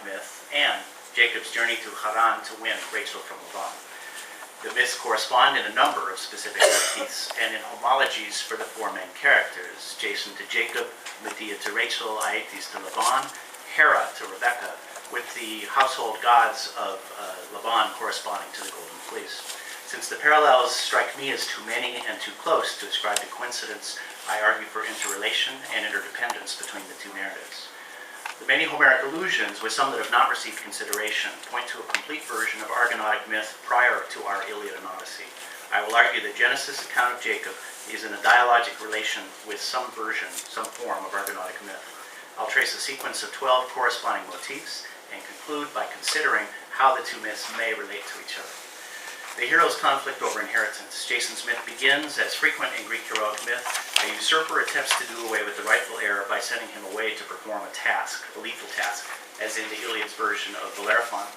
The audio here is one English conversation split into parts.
myth, and Jacob's journey through Haran to win Rachel from Laban. The myths correspond in a number of specific epithets and in homologies for the four main characters: Jason to Jacob, Madea to Rachel, Aietes to Laban, Hera to Rebekah, with the household gods of Laban corresponding to the golden fleece. Since the parallels strike me as too many and too close to ascribe to coincidence, I argue for interrelation and interdependence between the two narratives. The many Homeric allusions, with some that have not received consideration, point to a complete version of Argonautic myth prior to our Iliad and Odyssey. I will argue that Genesis' account of Jacob is in a dialogic relation with some version, some form of Argonautic myth. I'll trace a sequence of 12 corresponding motifs and conclude by considering how the two myths may relate to each other. The hero's conflict over inheritance. Jason's myth begins, as frequent in Greek heroic myth. A usurper attempts to do away with the rightful heir by sending him away to perform a task, a lethal task, as in the Iliad's version of Bellerophon.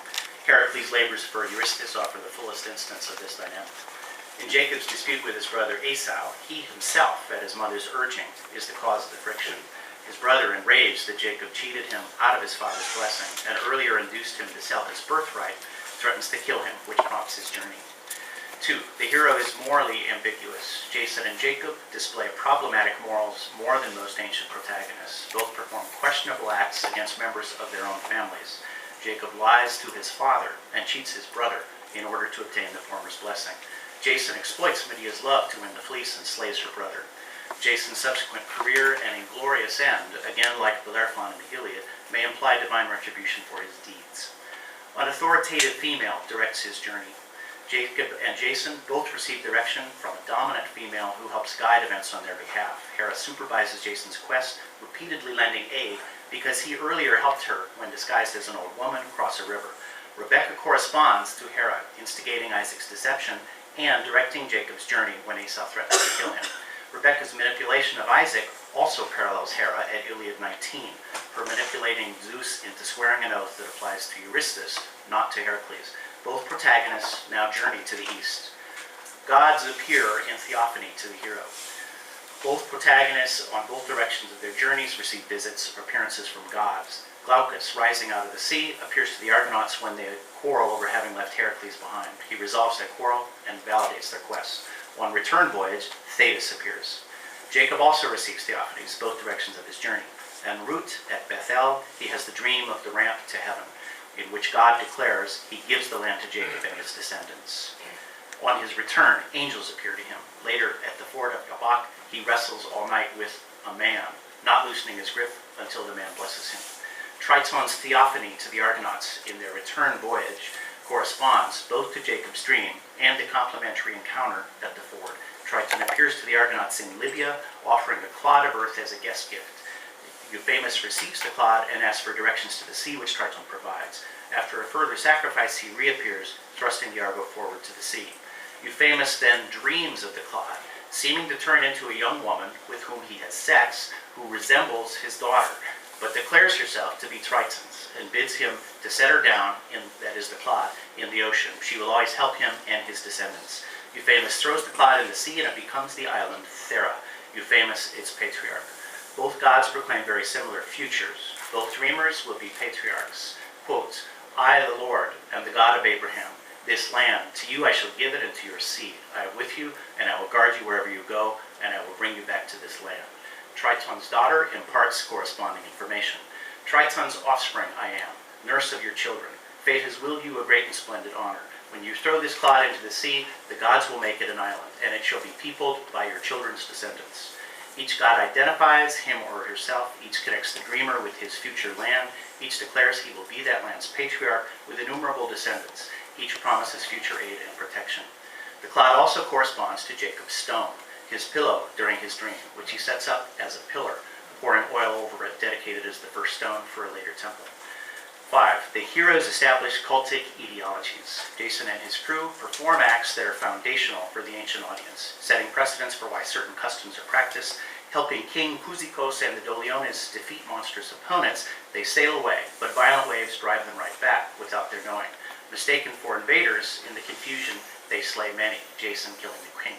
Heracles' labors for Eurystheus offer the fullest instance of this dynamic. In Jacob's dispute with his brother Esau, he himself, at his mother's urging, is the cause of the friction. His brother, enraged that Jacob cheated him out of his father's blessing and earlier induced him to sell his birthright, threatens to kill him, which prompts his journey. 2. The hero is morally ambiguous. Jason and Jacob display problematic morals more than most ancient protagonists. Both perform questionable acts against members of their own families. Jacob lies to his father and cheats his brother in order to obtain the former's blessing. Jason exploits Medea's love to win the fleece and slays her brother. Jason's subsequent career and inglorious end, again like Bellerophon in the Iliad, may imply divine retribution for his deeds. An authoritative female directs his journey. Jacob and Jason both receive direction from a dominant female who helps guide events on their behalf. Hera supervises Jason's quest, repeatedly lending aid because he earlier helped her, when disguised as an old woman, cross a river. Rebekah corresponds to Hera, instigating Isaac's deception and directing Jacob's journey when Esau threatens to kill him. Rebekah's manipulation of Isaac also parallels Hera at Iliad 19, her manipulating Zeus into swearing an oath that applies to Eurystheus, not to Heracles. Both protagonists now journey to the east. Gods appear in theophany to the hero. Both protagonists on both directions of their journeys receive visits or appearances from gods. Glaucus, rising out of the sea, appears to the Argonauts when they quarrel over having left Heracles behind. He resolves their quarrel and validates their quest. On return voyage, Thetis appears. Jacob also receives theophanies, both directions of his journey. En route at Bethel, he has the dream of the ramp to heaven, in which God declares he gives the land to Jacob and his descendants. On his return, angels appear to him. Later, at the ford of Jabbok, he wrestles all night with a man, not loosening his grip until the man blesses him. Triton's theophany to the Argonauts in their return voyage corresponds both to Jacob's dream and the complementary encounter at the ford. Triton appears to the Argonauts in Libya, offering a clod of earth as a guest gift. Euphemus receives the clod and asks for directions to the sea, which Triton provides. After a further sacrifice, he reappears, thrusting the Argo forward to the sea. Euphemus then dreams of the clod, seeming to turn into a young woman with whom he has sex, who resembles his daughter, but declares herself to be Triton's and bids him to set her down, that is the clod, in the ocean. She will always help him and his descendants. Euphemus throws the clod in the sea and it becomes the island Thera, Euphemus its patriarch. Both gods proclaim very similar futures. Both dreamers will be patriarchs. Quote, I, the Lord, am the God of Abraham. This land, to you I shall give it and to your seed. I am with you, and I will guard you wherever you go, and I will bring you back to this land. Triton's daughter imparts corresponding information. Triton's offspring I am, nurse of your children. Fate has willed you a great and splendid honor. When you throw this clod into the sea, the gods will make it an island, and it shall be peopled by your children's descendants. Each god identifies him or herself. Each connects the dreamer with his future land. Each declares he will be that land's patriarch with innumerable descendants. Each promises future aid and protection. The clod also corresponds to Jacob's stone, his pillow during his dream, which he sets up as a pillar, pouring oil over it, dedicated as the first stone for a later temple. 5. The heroes establish cultic ideologies. Jason and his crew perform acts that are foundational for the ancient audience, setting precedents for why certain customs are practiced. Helping King Kuzikos and the Doliones defeat monstrous opponents, they sail away, but violent waves drive them right back without their knowing. Mistaken for invaders, in the confusion, they slay many, Jason killing the king.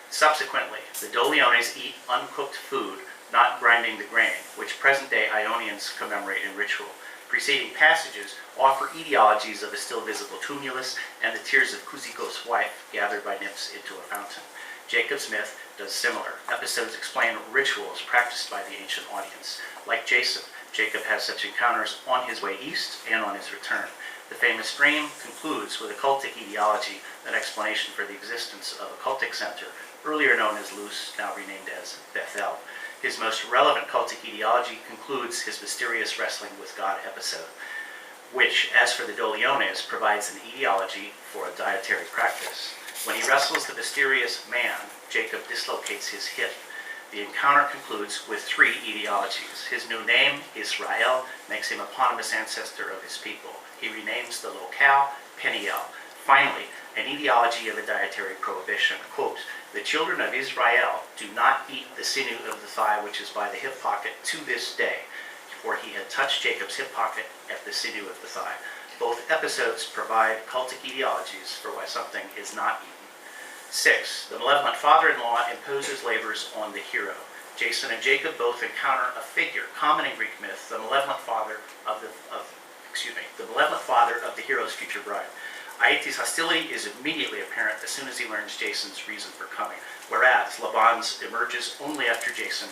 Subsequently, the Doliones eat uncooked food, not grinding the grain, which present-day Ionians commemorate in ritual. Preceding passages offer etiologies of a still visible tumulus and the tears of Kuziko's wife gathered by nymphs into a fountain. Jacob's myth does similar. Episodes explain rituals practiced by the ancient audience. Like Jason, Jacob has such encounters on his way east and on his return. The famous dream concludes with a cultic etiology, an explanation for the existence of a cultic center, earlier known as Luz, now renamed as Bethel. His most relevant cultic etiology concludes his mysterious wrestling with God episode, which, as for the Doliones, provides an etiology for a dietary practice. When he wrestles the mysterious man, Jacob dislocates his hip. The encounter concludes with three etiologies. His new name, Israel, makes him eponymous ancestor of his people. He renames the locale Peniel. Finally, an etiology of a dietary prohibition. Quote, "The children of Israel do not eat the sinew of the thigh which is by the hip pocket to this day, for he had touched Jacob's hip pocket at the sinew of the thigh." Both episodes provide cultic etiologies for why something is not eaten. 6. The malevolent father-in-law imposes labors on the hero. Jason and Jacob both encounter a figure common in Greek myth, the malevolent father of the hero's future bride. Aietes' hostility is immediately apparent as soon as he learns Jason's reason for coming, whereas Laban's emerges only after Jacob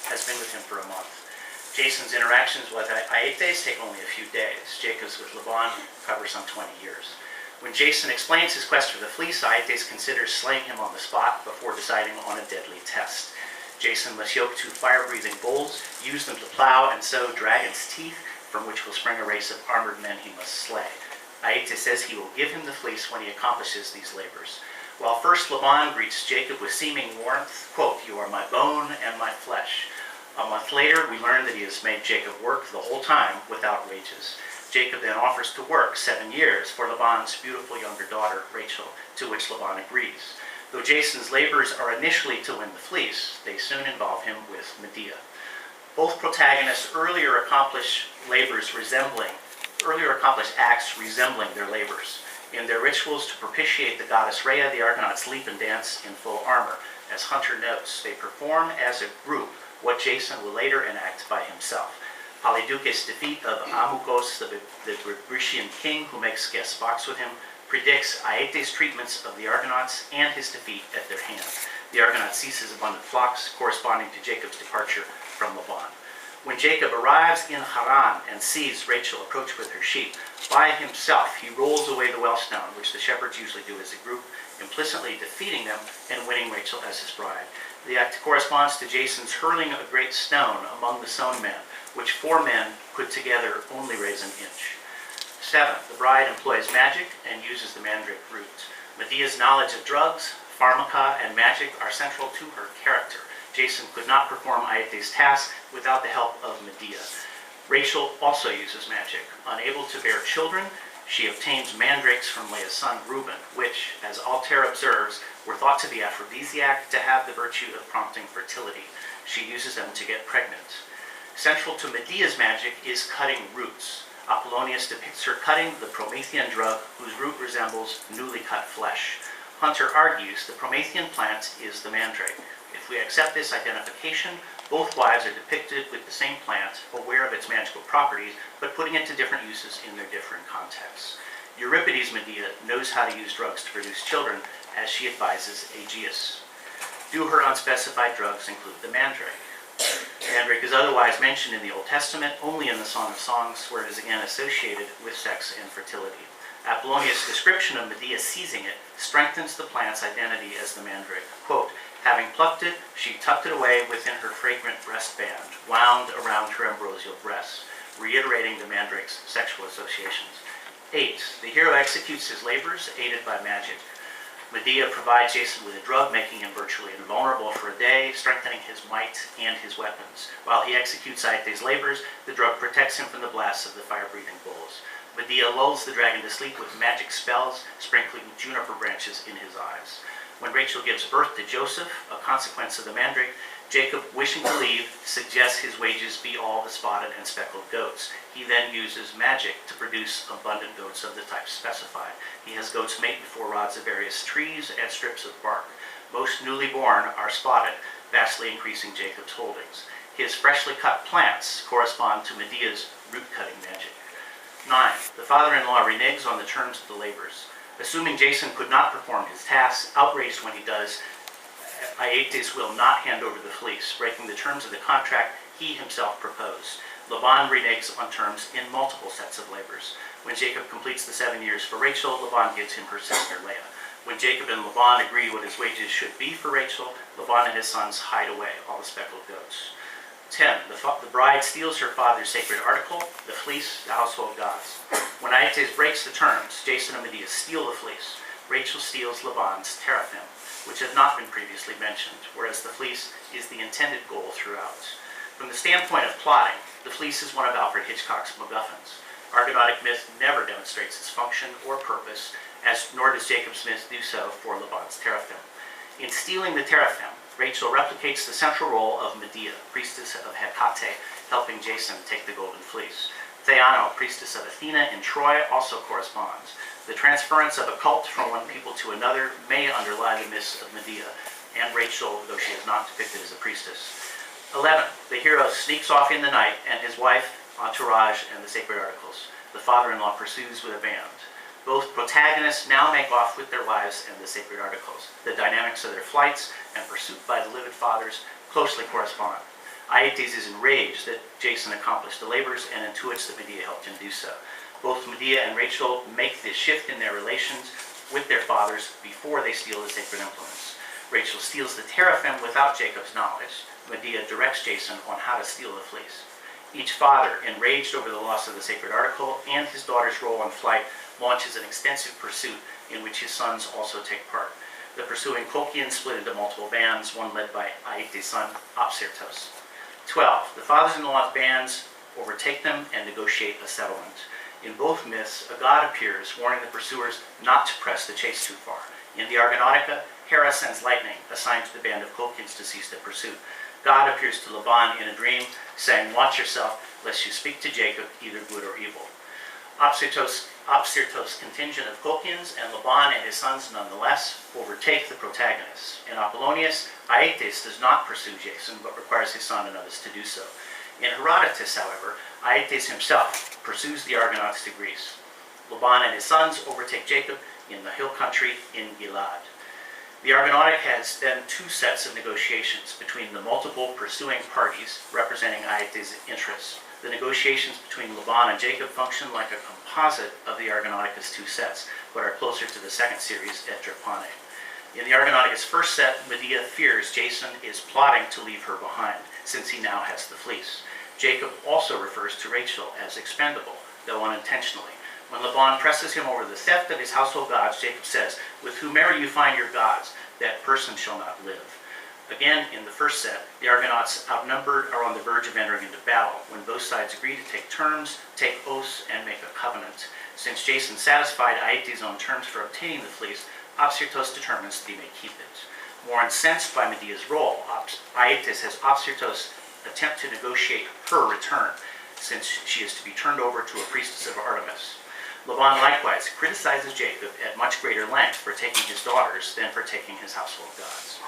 has been with him for a month. Jason's interactions with Aietes take only a few days. Jacob's with Laban cover some 20 years. When Jason explains his quest for the fleece, Aietes considers slaying him on the spot before deciding on a deadly test. Jason must yoke 2 fire-breathing bulls, use them to plow and sow dragon's teeth, from which will spring a race of armored men he must slay. Aietes says he will give him the fleece when he accomplishes these labors. While first Laban greets Jacob with seeming warmth, quote, "You are my bone and my flesh." A month later, we learn that he has made Jacob work the whole time without wages. Jacob then offers to work 7 years for Laban's beautiful younger daughter, Rachel, to which Laban agrees. Though Jason's labors are initially to win the fleece, they soon involve him with Madea. Both protagonists earlier accomplished acts resembling their labors. In their rituals to propitiate the goddess Rhea, the Argonauts leap and dance in full armor. As Hunter notes, they perform as a group what Jason will later enact by himself. Polyduc's defeat of Amukos, the Bebrycian king who makes guest box with him, predicts Aietes' treatments of the Argonauts and his defeat at their hands. The Argonaut seizes abundant flocks, corresponding to Jacob's departure from Laban. When Jacob arrives in Haran and sees Rachel approach with her sheep, by himself he rolls away the well stone, which the shepherds usually do as a group, implicitly defeating them and winning Rachel as his bride. The act corresponds to Jason's hurling a great stone among the sown men, which 4 men put together only raise an inch. 7. The bride employs magic and uses the mandrake root. Medea's knowledge of drugs, pharmaca, and magic are central to her character. Jason could not perform Aietes' task without the help of Madea. Rachel also uses magic. Unable to bear children, she obtains mandrakes from Leah's son Reuben, which, as Altair observes, were thought to be aphrodisiac to have the virtue of prompting fertility. She uses them to get pregnant. Central to Medea's magic is cutting roots. Apollonius depicts her cutting the Promethean drug whose root resembles newly cut flesh. Hunter argues the Promethean plant is the mandrake. If we accept this identification, both wives are depicted with the same plant, aware of its magical properties, but putting it to different uses in their different contexts. Euripides' Medea knows how to use drugs to produce children, as she advises Aegeus. Do her unspecified drugs include the mandrake? Mandrake is otherwise mentioned in the Old Testament only in the Song of Songs, where it is again associated with sex and fertility. Apollonius' description of Medea seizing it strengthens the plant's identity as the mandrake. Quote, "Having plucked it, she tucked it away within her fragrant breastband, wound around her ambrosial breasts," reiterating the mandrake's sexual associations. 8. The hero executes his labors, aided by magic. Medea provides Jason with a drug, making him virtually invulnerable for a day, strengthening his might and his weapons. While he executes Aietes' labors, the drug protects him from the blasts of the fire-breathing bulls. Medea lulls the dragon to sleep with magic spells, sprinkling juniper branches in his eyes. When Rachel gives birth to Joseph, a consequence of the mandrake, Jacob, wishing to leave, suggests his wages be all the spotted and speckled goats. He then uses magic to produce abundant goats of the type specified. He has goats mate before rods of various trees and strips of bark. Most newly born are spotted, vastly increasing Jacob's holdings. His freshly cut plants correspond to Medea's root-cutting magic. 9. The father-in-law reneges on the terms of the labors. Assuming Jason could not perform his tasks, outraged when he does, Aietes will not hand over the fleece, breaking the terms of the contract he himself proposed. Laban reneges on terms in multiple sets of labors. When Jacob completes the 7 years for Rachel, Laban gives him her sister Leah. When Jacob and Laban agree what his wages should be for Rachel, Laban and his sons hide away all the speckled goats. 10. The bride steals her father's sacred article, the fleece, the household gods. When Aietes breaks the terms, Jason and Madea steal the fleece. Rachel steals Laban's teraphim, which had not been previously mentioned, whereas the fleece is the intended goal throughout. From the standpoint of plotting, the fleece is one of Alfred Hitchcock's MacGuffins. Argonautic myth never demonstrates its function or purpose, nor does Jacob's myth do so for Laban's teraphim. In stealing the teraphim, Rachel replicates the central role of Madea, priestess of Hecate, helping Jason take the golden fleece. Theano, priestess of Athena in Troy, also corresponds. The transference of a cult from one people to another may underlie the myths of Madea and Rachel, though she is not depicted as a priestess. 11. The hero sneaks off in the night, and his wife, entourage, and the sacred articles. The father-in-law pursues with a band. Both protagonists now make off with their wives and the sacred articles. The dynamics of their flights and pursuit by the livid fathers closely correspond. Aietes is enraged that Jason accomplished the labors and intuits that Madea helped him do so. Both Madea and Rachel make this shift in their relations with their fathers before they steal the sacred implements. Rachel steals the teraphim without Jacob's knowledge. Madea directs Jason on how to steal the fleece. Each father, enraged over the loss of the sacred article and his daughter's role in flight, launches an extensive pursuit in which his sons also take part. The pursuing Colchians split into multiple bands, one led by Aietes' son, Apsyrtos. 12. The fathers-in-law's bands overtake them and negotiate a settlement. In both myths, a god appears, warning the pursuers not to press the chase too far. In the Argonautica, Hera sends lightning, assigned to the band of Colchians to cease their pursuit. God appears to Laban in a dream, saying, "Watch yourself, lest you speak to Jacob, either good or evil." Apsyrtos' contingent of Colchians and Laban and his sons nonetheless overtake the protagonists. In Apollonius, Aietes does not pursue Jason, but requires his son and others to do so. In Herodotus, however, Aietes himself pursues the Argonauts to Greece. Laban and his sons overtake Jacob in the hill country in Gilad. The Argonautic has then two sets of negotiations between the multiple pursuing parties representing Aietes' interests. The negotiations between Laban and Jacob function like a composite of the Argonauticus two sets, but are closer to the second series, Et Drepane. In the Argonauticus first set, Madea fears Jason is plotting to leave her behind, since he now has the fleece. Jacob also refers to Rachel as expendable, though unintentionally. When Laban presses him over the theft of his household gods, Jacob says, "With whomever you find your gods, that person shall not live." Again, in the first set, the Argonauts, outnumbered, are on the verge of entering into battle, when both sides agree to take terms, take oaths, and make a covenant. Since Jason satisfied Aietes' own terms for obtaining the fleece, Apsyrtos determines that he may keep it. More incensed by Medea's role, Aietes has Apsyrtos attempt to negotiate her return, since she is to be turned over to a priestess of Artemis. Laban likewise criticizes Jacob at much greater length for taking his daughters than for taking his household gods.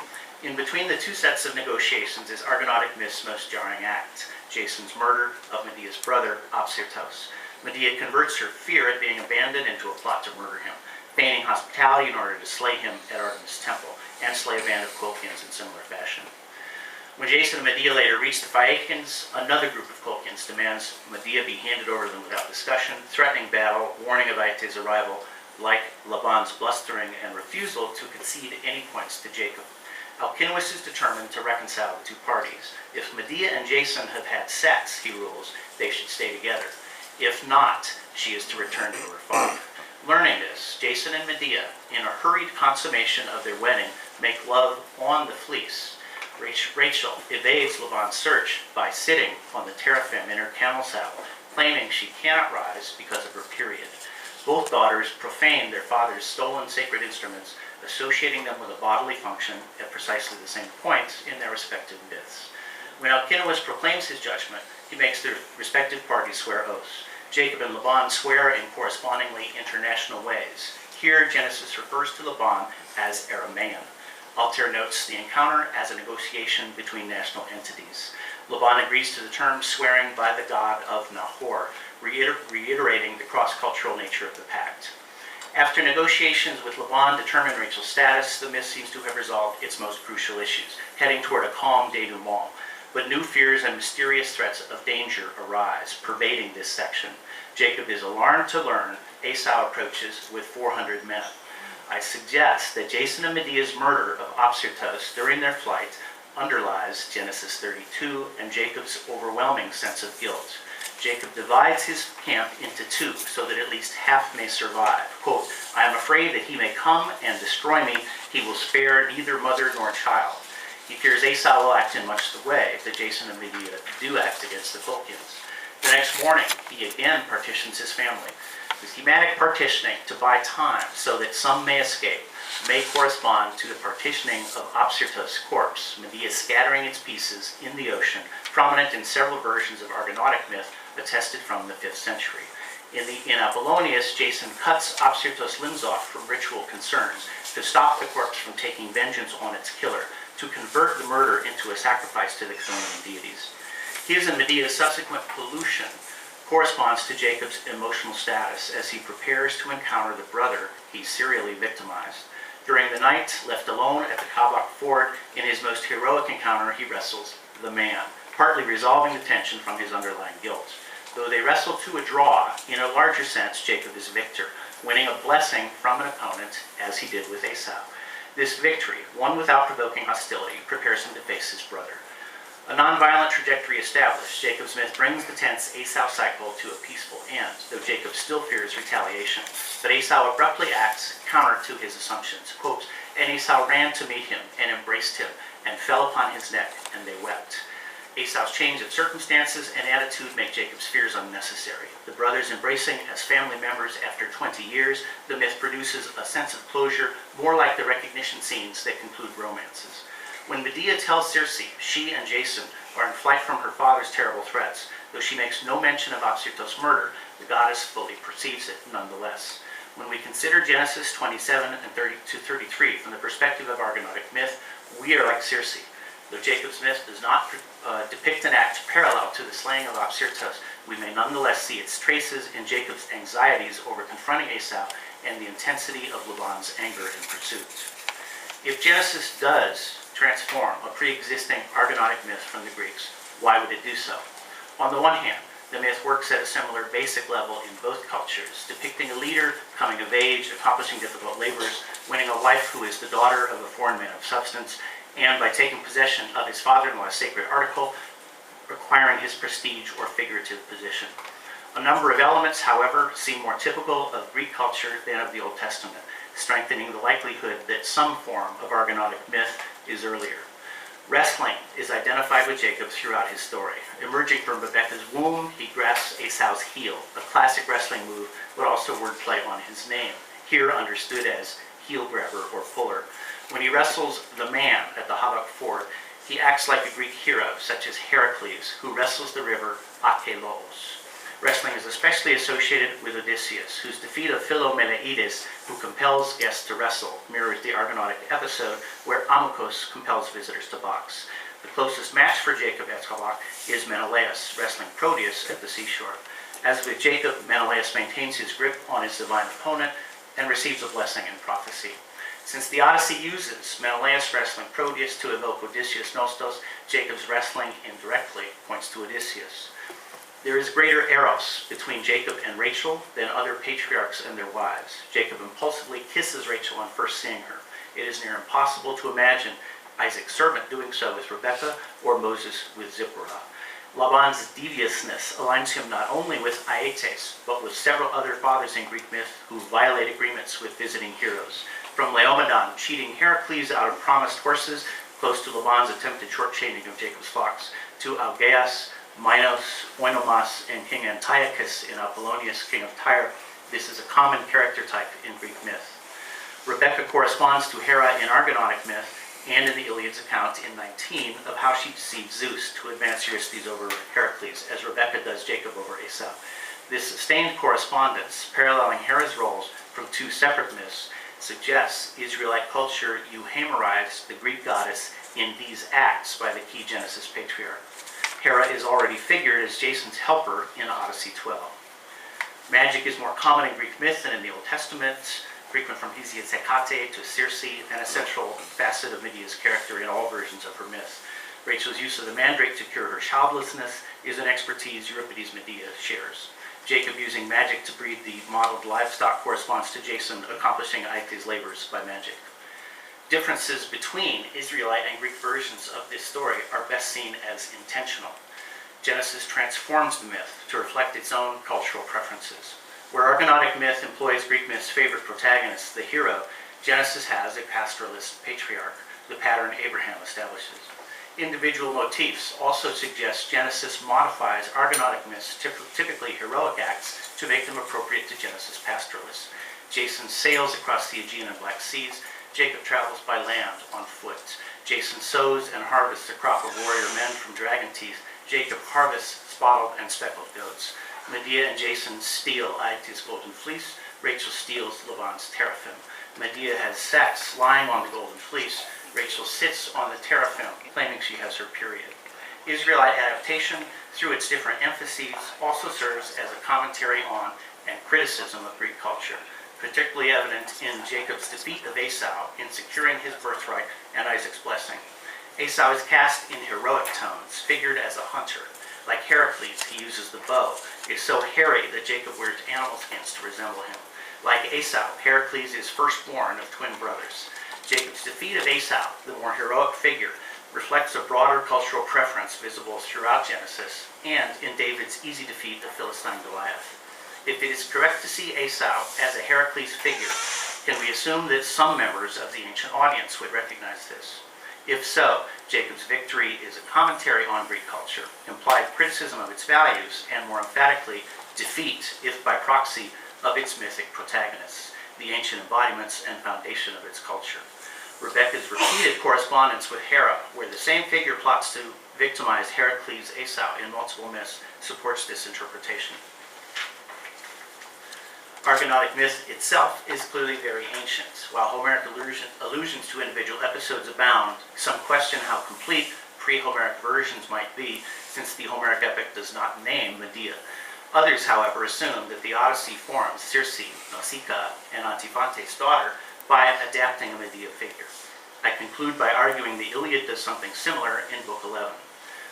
In between the two sets of negotiations is Argonautic myth's most jarring act, Jason's murder of Medea's brother, Apsyrtos. Madea converts her fear at being abandoned into a plot to murder him, feigning hospitality in order to slay him at Artemis' temple, and slay a band of Colchians in similar fashion. When Jason and Madea later reach the Phaeacians, another group of Colchians demands Madea be handed over to them without discussion, threatening battle, warning of Aietes' arrival, like Laban's blustering and refusal to concede any points to Jacob. Alcinous is determined to reconcile the two parties. If Madea and Jason have had sex, he rules, they should stay together. If not, she is to return to her father. Learning this, Jason and Madea, in a hurried consummation of their wedding, make love on the fleece. Rachel evades Laban's search by sitting on the teraphim in her camel saddle, claiming she cannot rise because of her period. Both daughters profane their father's stolen sacred instruments, associating them with a bodily function at precisely the same points in their respective myths. When Alcinous proclaims his judgment, he makes their respective parties swear oaths. Jacob and Laban swear in correspondingly international ways. Here, Genesis refers to Laban as Aramaean. Altair notes the encounter as a negotiation between national entities. Laban agrees to the terms, swearing by the god of Nahor, reiterating the cross-cultural nature of the pact. After negotiations with Laban determined Rachel's status, the myth seems to have resolved its most crucial issues, heading toward a calm denouement. But new fears and mysterious threats of danger arise, pervading this section. Jacob is alarmed to learn Esau approaches with 400 men. I suggest that Jason and Medea's murder of Opsyrtus during their flight underlies Genesis 32 and Jacob's overwhelming sense of guilt. Jacob divides his camp into two so that at least half may survive. Quote, I am afraid that he may come and destroy me. He will spare neither mother nor child. He fears Esau will act in much the way that Jason and Medea do act against the Philippians. The next morning, he again partitions his family. The thematic partitioning to buy time so that some may escape may correspond to the partitioning of Opsyrtus' corpse, Medea scattering its pieces in the ocean, prominent in several versions of Argonautic myth attested from the 5th century. In Apollonius, Jason cuts Opsyrtus' limbs off for ritual concerns to stop the corpse from taking vengeance on its killer, to convert the murder into a sacrifice to the Chthonian deities. His and Medea's subsequent pollution corresponds to Jacob's emotional status as he prepares to encounter the brother he serially victimized. During the night, left alone at the Kabak ford, in his most heroic encounter, he wrestles the man, partly resolving the tension from his underlying guilt. Though they wrestle to a draw, in a larger sense, Jacob is victor, winning a blessing from an opponent, as he did with Esau. This victory, won without provoking hostility, prepares him to face his brother. A nonviolent trajectory established, Jacob's myth brings the tense Esau cycle to a peaceful end, though Jacob still fears retaliation. But Esau abruptly acts counter to his assumptions. Quote, and Esau ran to meet him and embraced him and fell upon his neck, and they wept. Esau's change of circumstances and attitude make Jacob's fears unnecessary. The brothers embracing as family members after 20 years, the myth produces a sense of closure more like the recognition scenes that conclude romances. When Medea tells Circe she and Jason are in flight from her father's terrible threats, though she makes no mention of Opsyrtus' murder, the goddess fully perceives it nonetheless. When we consider Genesis 27 and 30 to 33 from the perspective of Argonautic myth, we are like Circe. Though Jacob's myth does not depict an act parallel to the slaying of Opsyrtus, we may nonetheless see its traces in Jacob's anxieties over confronting Esau and the intensity of Laban's anger and pursuit. If Genesis does transform a pre-existing Argonautic myth from the Greeks, why would it do so? On the one hand, the myth works at a similar basic level in both cultures, depicting a leader coming of age, accomplishing difficult labors, winning a wife who is the daughter of a foreign man of substance, and by taking possession of his father-in-law's sacred article, acquiring his prestige or figurative position. A number of elements, however, seem more typical of Greek culture than of the Old Testament, strengthening the likelihood that some form of Argonautic myth is earlier. Wrestling is identified with Jacob throughout his story. Emerging from Rebekah's womb, he grasps Esau's heel, a classic wrestling move, but also wordplay on his name, here understood as heel grabber or puller. When he wrestles the man at the Habak ford, he acts like a Greek hero, such as Heracles, who wrestles the river Acheloos. Wrestling is especially associated with Odysseus, whose defeat of Aietes, who compels guests to wrestle, mirrors the Argonautic episode where Amycus compels visitors to box. The closest match for Jacob at Habak is Menelaus, wrestling Proteus at the seashore. As with Jacob, Menelaus maintains his grip on his divine opponent and receives a blessing in prophecy. Since the Odyssey uses Menelaus wrestling Proteus to evoke Odysseus Nostos, Jacob's wrestling indirectly points to Odysseus. There is greater eros between Jacob and Rachel than other patriarchs and their wives. Jacob impulsively kisses Rachel on first seeing her. It is near impossible to imagine Isaac's servant doing so with Rebekah or Moses with Zipporah. Laban's deviousness aligns him not only with Aietes, but with several other fathers in Greek myth who violate agreements with visiting heroes. From Laomedon cheating Heracles out of promised horses, close to Laban's attempted short-chaining of Jacob's flocks, to Algeas, Minos, Oinomas, and King Antiochus in Apollonius, king of Tyre, this is a common character type in Greek myth. Rebekah corresponds to Hera in Argonautic myth and in the Iliad's account in 19 of how she deceived Zeus to advance Eurystheus over Heracles, as Rebekah does Jacob over Esau. This sustained correspondence, paralleling Hera's roles from two separate myths, suggests Israelite culture euhemerized the Greek goddess in these acts by the key Genesis patriarch. Hera is already figured as Jason's helper in Odyssey 12. Magic is more common in Greek myth than in the Old Testament, frequent from Hesiod's Hecate to Circe, and a central facet of Medea's character in all versions of her myth. Rachel's use of the mandrake to cure her childlessness is an expertise Euripides' Medea shares. Jacob using magic to breed the modeled livestock corresponds to Jason accomplishing Aietes' labors by magic. Differences between Israelite and Greek versions of this story are best seen as intentional. Genesis transforms the myth to reflect its own cultural preferences. Where Argonautic myth employs Greek myth's favorite protagonist, the hero, Genesis has a pastoralist patriarch, the pattern Abraham establishes. Individual motifs also suggest Genesis modifies Argonautic myth's typically heroic acts to make them appropriate to Genesis pastoralists. Jason sails across the Aegean and Black Seas. Jacob travels by land on foot. Jason sows and harvests a crop of warrior men from dragon teeth. Jacob harvests spotted and speckled goats. Madea and Jason steal Aietes' golden fleece. Rachel steals Laban's teraphim. Madea has sex lying on the golden fleece. Rachel sits on the teraphim, claiming she has her period. Israelite adaptation, through its different emphases, also serves as a commentary on and criticism of Greek culture, particularly evident in Jacob's defeat of Esau in securing his birthright and Isaac's blessing. Esau is cast in heroic tones, figured as a hunter. Like Heracles, he uses the bow. He is so hairy that Jacob wears animal skins to resemble him. Like Esau, Heracles is firstborn of twin brothers. Jacob's defeat of Esau, the more heroic figure, reflects a broader cultural preference visible throughout Genesis and in David's easy defeat of Philistine Goliath. If it is correct to see Esau as a Heracles figure, can we assume that some members of the ancient audience would recognize this? If so, Jacob's victory is a commentary on Greek culture, implied criticism of its values, and more emphatically, defeat, if by proxy, of its mythic protagonists, the ancient embodiments and foundation of its culture. Rebecca's repeated correspondence with Hera, where the same figure plots to victimize Heracles' Esau in multiple myths, supports this interpretation. Argonautic myth itself is clearly very ancient. While Homeric allusions to individual episodes abound, some question how complete pre-Homeric versions might be, since the Homeric epic does not name Medea. Others, however, assume that the Odyssey forms Circe, Nausicaa, and Antiphate's daughter by adapting a Medea figure. I conclude by arguing the Iliad does something similar in Book 11.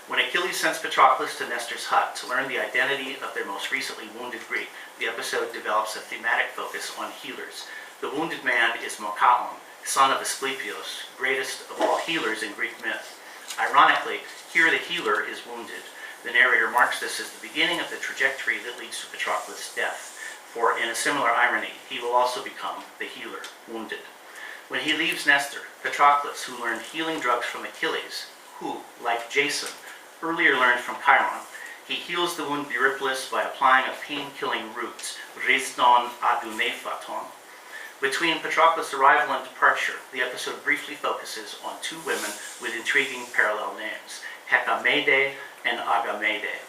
When Achilles sends Patroclus to Nestor's hut to learn the identity of their most recently wounded Greek, the episode develops a thematic focus on healers. The wounded man is Mokaon, son of Asclepios, greatest of all healers in Greek myth. Ironically, here the healer is wounded. The narrator marks this as the beginning of the trajectory that leads to Patroclus' death, for in a similar irony, he will also become the healer, wounded. When he leaves Nestor, Patroclus, who learned healing drugs from Achilles, who, like Jason, earlier learned from Chiron, he heals the wound Eurypylus by applying a pain-killing root, Rhiston adunephaton. Between Patroclus' arrival and departure, the episode briefly focuses on two women with intriguing parallel names, Hecamede and Agamede.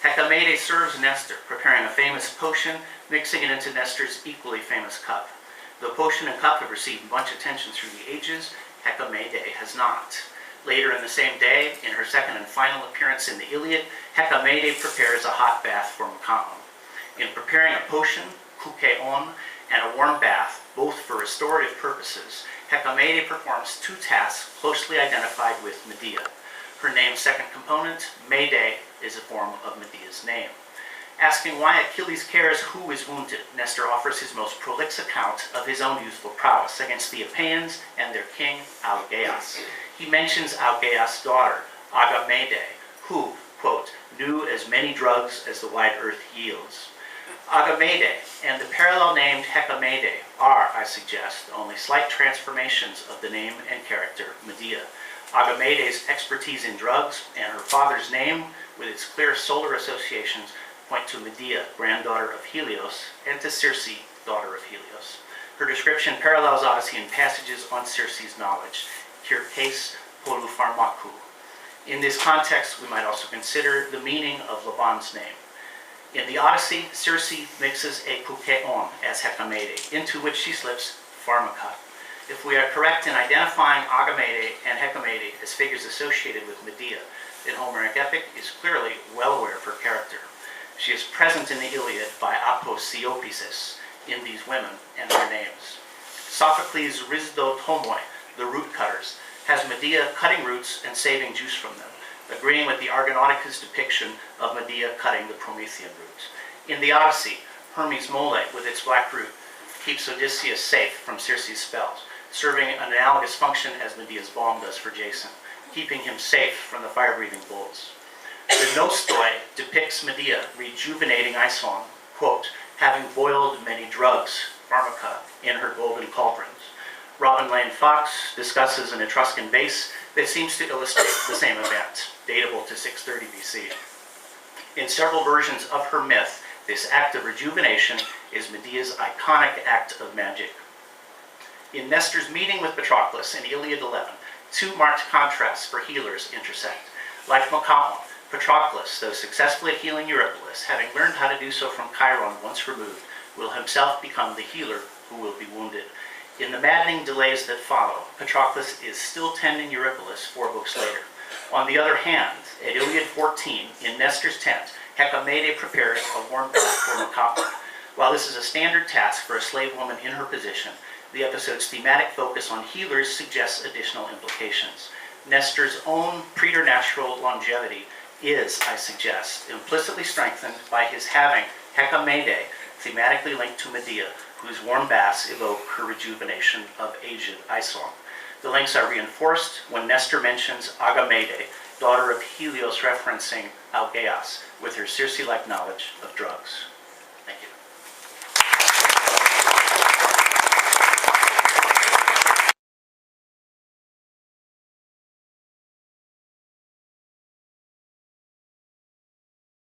Hecamede serves Nestor, preparing a famous potion, mixing it into Nestor's equally famous cup. The potion and cup have received much attention through the ages. Hecamede has not. Later in the same day, in her second and final appearance in the Iliad, Hecamede prepares a hot bath for Mokaon. In preparing a potion, kukeon, and a warm bath, both for restorative purposes, Hecamede performs two tasks closely identified with Medea. Her name's second component, Mede, is a form of Medea's name. Asking why Achilles cares who is wounded, Nestor offers his most prolix account of his own youthful prowess against the Epeans and their king, Augeas. He mentions Augeas' daughter, Agamede, who, quote, knew as many drugs as the wide earth yields. Agamede and the parallel named Hecamede are, I suggest, only slight transformations of the name and character Medea. Agamede's expertise in drugs and her father's name, with its clear solar associations, point to Medea, granddaughter of Helios, and to Circe, daughter of Helios. Her description parallels Odyssean passages on Circe's knowledge, Kirkes polupharmakou. In this context, we might also consider the meaning of Laban's name. In the Odyssey, Circe mixes a kukeon as Hecamede, into which she slips pharmaca. If we are correct in identifying Agamede and Hecamede as figures associated with Medea, in Homeric epic, is clearly well aware of her character. She is present in the Iliad by aposiopesis in these women and their names. Sophocles' Rhizdo Tomoi, the root cutters, has Medea cutting roots and saving juice from them, agreeing with the Argonautic's depiction of Medea cutting the Promethean root. In the Odyssey, Hermes' mole, with its black root, keeps Odysseus safe from Circe's spells, serving an analogous function as Medea's balm does for Jason, keeping him safe from the fire-breathing bulls. The Nostoi depicts Medea rejuvenating Aison, quote, having boiled many drugs, pharmaca, in her golden cauldrons. Robin Lane Fox discusses an Etruscan base that seems to illustrate the same event, datable to 630 BC. In several versions of her myth, this act of rejuvenation is Medea's iconic act of magic. In Nestor's meeting with Patroclus in Iliad 11, two marked contrasts for healers intersect. Like Macaon, Patroclus, though successfully at healing Eurypylus, having learned how to do so from Chiron once removed, will himself become the healer who will be wounded. In the maddening delays that follow, Patroclus is still tending Eurypylus 4 books later. On the other hand, at Iliad 14, in Nestor's tent, Hecamede prepares a warm bath for Macaon. While this is a standard task for a slave woman in her position, the episode's thematic focus on healers suggests additional implications. Nestor's own preternatural longevity is, I suggest, implicitly strengthened by his having Hecamede thematically linked to Medea, whose warm baths evoke her rejuvenation of aged Aison. The links are reinforced when Nestor mentions Agamede, daughter of Helios, referencing Algeas, with her Circe-like knowledge of drugs.